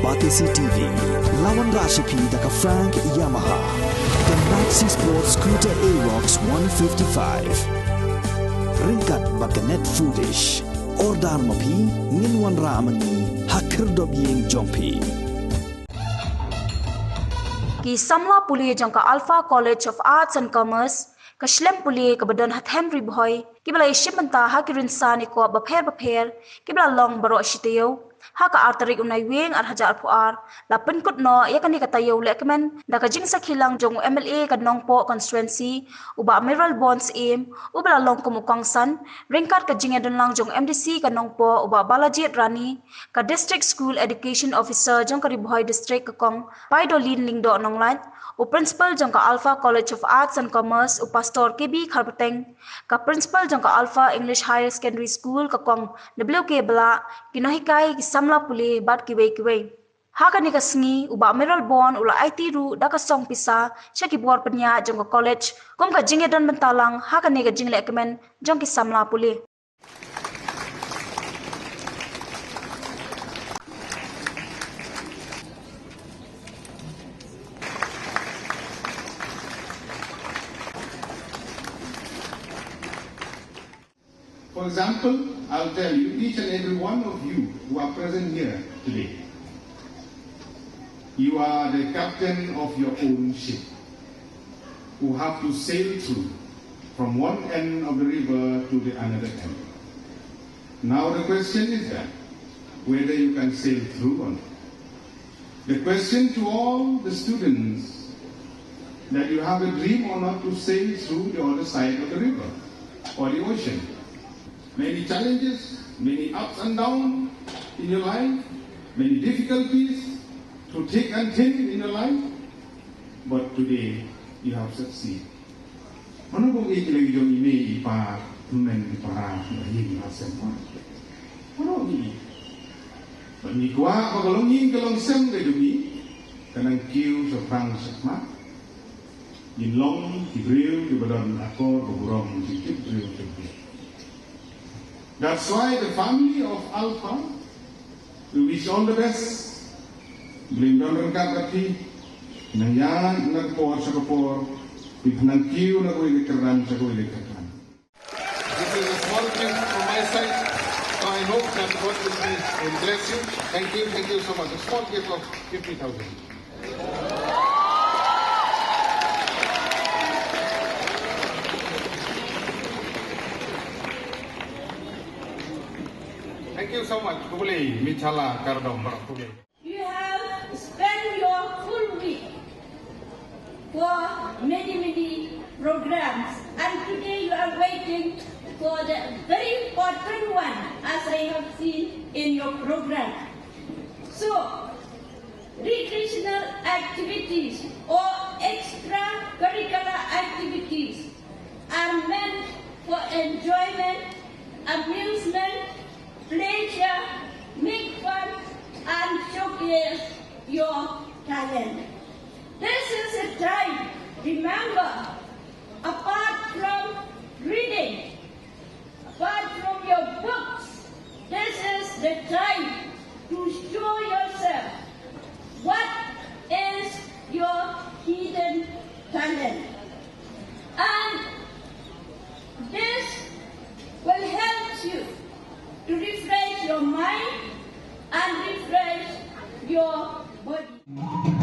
Batisi TV, Lawan Rashipi Daka Frank Yamaha, the Maxi Sports Scooter Arox 155, Ringkat Bakanet Foodish, Ordar Mapi, Ninwan Ramani, Hakir Dobying Jompi. Ki Samla Pule jangka Alpha College of Arts and Commerce, Kashlem Pule kebadan Hathem Riboy, Kibla Shipmenta Hakirin Sani ko Bapher, Kibla Long Baro Taïew, Haka Arterik Unai Wing at Hajar Puar, La Penkut no, Yakani Taïew Lehkmen, Daka Jingsa Kilang Jong MLA Kadnongpo Constituency, Uba Mineral Bonds Aim, Ubala Long Kumukang San, Ringkat Kajingadon Lang Jong MDC Kadnongpo, Uba Balajit Rani, Ka District School Education Officer Jong Kariboy District Kakong, Paido Lin Lingdo Nonglan, U Principal Jong Ka Alpha College of Arts and Commerce, U Pastor KB Kharpateng, Ka Principal Jong Ka Alpha English Higher Secondary School Kakong, WK Bala, Kinohikai Ki Samla Pule Bat Kiwei. Haka ni kasngi uba mineral bond ula IT ru daka song pisa syaki buar penya jong ka college kom ka jingedon bentalang haka ni ka jing Lehkmen jong ki Samla Pule. For example, I'll tell you, each and every one of you who are present here today, you are the captain of your own ship, who have to sail through from one end of the river to the another end. Now the question is that, whether you can sail through or not. The question to all the students, that you have a dream or not to sail through the other side of the river or the ocean. Many challenges, many ups and downs in your life, many difficulties to take and tame in your life, but today you have succeeded. Mana bang lagi jom ini ipa men para bayi asem. Mana ni? Bani kuah kalau ni kalau sem ke demi kanang kiu seprang sekma. Jinlong kibriu di badan akor berburung sikit briu sikit. That's why the family of Alpha, we wish all the best. Beliau rengkat kaki, nangyan nagpor sa kapor, nangkiw na kuwi keran sa kuwi keran. This is a small gift from my side, so I hope that God will bless you. Thank you so much. A small gift of 50,000. Thank you so much. Pule, Michala, Kardom, Pule. You have spent your full week for many programs, and today you are waiting for the very important one, as I have seen in your program. So, recreational activities or extracurricular activities are meant for enjoyment, amusement, pleasure, make fun, and showcase your talent. This is a time, remember, apart from reading, apart from your books, this is the time to show yourself what is your hidden talent. And this will help you to refresh your mind and refresh your body.